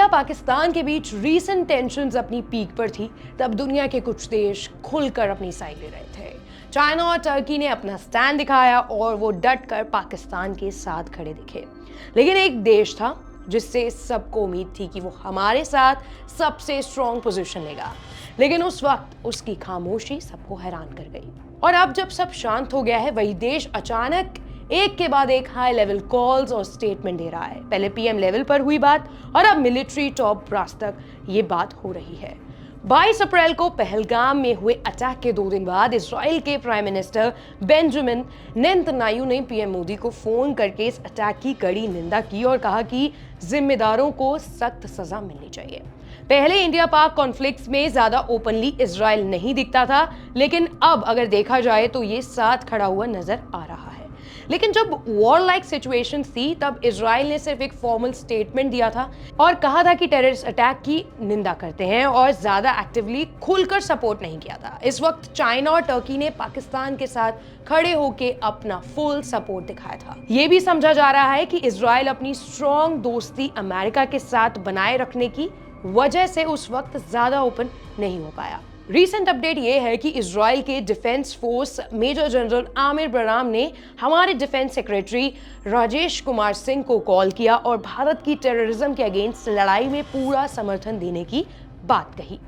पाकिस्तान के बीच recent tensions अपनी peak पर थी, तब दुनिया के कुछ देश खुलकर अपनी साइड ले रहे थे। चाइना और टर्की ने अपना स्टैंड दिखाया और वो डट कर पाकिस्तान के साथ खड़े दिखे। लेकिन एक देश था जिससे सबको उम्मीद थी कि वो हमारे साथ सबसे स्ट्रॉन्ग पोजीशन लेगा, लेकिन उस वक्त उसकी खामोशी सबको हैरान कर गई। और अब जब सब शांत हो गया है, वही देश अचानक एक के बाद एक हाई लेवल कॉल्स और स्टेटमेंट दे रहा है। पहले पीएम लेवल पर हुई बात और अब मिलिट्री टॉप ब्रास तक ये बात हो रही है। 22 अप्रैल को पहलगाम में हुए अटैक के 2 दिन बाद इजराइल के प्राइम मिनिस्टर बेंजामिन नेतन्याहू ने पीएम मोदी को फोन करके इस अटैक की कड़ी निंदा की और कहा कि जिम्मेदारों को सख्त सजा मिलनी चाहिए। पहले इंडिया पाक कॉन्फ्लिक्ट्स में ज्यादा ओपनली इजराइल नहीं दिखता था, लेकिन अब अगर देखा जाए तो ये साथ खड़ा हुआ नजर आ रहा है। लेकिन जब वॉर लाइक सिचुएशन थी, तब इजराइल ने सिर्फ एक फॉर्मल स्टेटमेंट दिया था और कहा था कि टेररिस्ट अटैक की निंदा करते हैं और ज्यादा एक्टिवली खुलकर सपोर्ट नहीं किया था। इस वक्त चाइना और टर्की ने पाकिस्तान के साथ खड़े होकर अपना फुल सपोर्ट दिखाया था। ये भी समझा जा रहा है कि इजराइल अपनी स्ट्रॉन्ग दोस्ती अमेरिका के साथ बनाए रखने की वजह से उस वक्त ज्यादा ओपन नहीं हो पाया। रीसेंट अपडेट ये है कि इजराइल के defence force major general Amir Baram ने हमारे डिफेंस सेक्रेटरी राजेश कुमार सिंह को कॉल किया और भारत की टेररिज्म के अगेंस्ट लड़ाई में पूरा समर्थन देने की बात कही।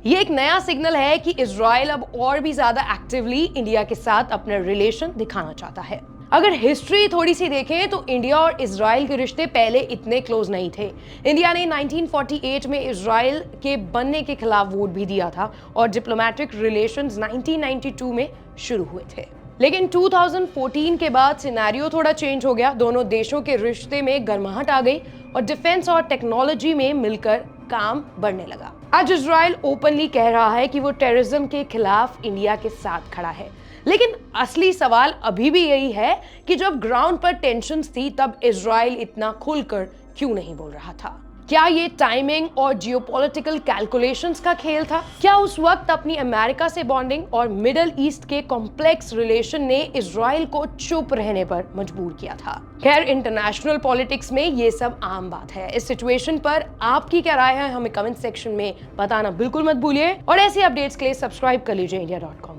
ये एक नया सिग्नल है कि इजराइल अब और भी ज्यादा एक्टिवली इंडिया के साथ अपना रिलेशन दिखाना चाहता है। अगर हिस्ट्री थोड़ी सी देखें तो इंडिया और इजराइल के रिश्ते पहले इतने क्लोज नहीं थे। इंडिया ने 1948 में इजराइल के बनने के खिलाफ वोट भी दिया था और डिप्लोमेटिक रिलेशंस 1992 में शुरू हुए थे। लेकिन 2014 के बाद सिनेरियो थोड़ा चेंज हो गया। दोनों देशों के रिश्ते में गर्माहट आ गई और डिफेंस और टेक्नोलॉजी में मिलकर काम बढ़ने लगा। आज इजराइल ओपनली कह रहा है कि वो टेररिज्म के खिलाफ इंडिया के साथ खड़ा है, लेकिन असली सवाल अभी भी यही है कि जब ग्राउंड पर टेंशन्स थी, तब इजराइल इतना खुलकर क्यों नहीं बोल रहा था? क्या ये टाइमिंग और जियोपॉलिटिकल कैलकुलेशंस का खेल था? क्या उस वक्त अपनी अमेरिका से बॉन्डिंग और मिडिल ईस्ट के कॉम्प्लेक्स रिलेशन ने इजराइल को चुप रहने पर मजबूर किया था? खैर, इंटरनेशनल पॉलिटिक्स में ये सब आम बात है। इस सिचुएशन पर आपकी क्या राय है, हमें कमेंट सेक्शन में बताना बिल्कुल मत भूलिए और ऐसी अपडेट्स के लिए सब्सक्राइब कर लीजिए India.com।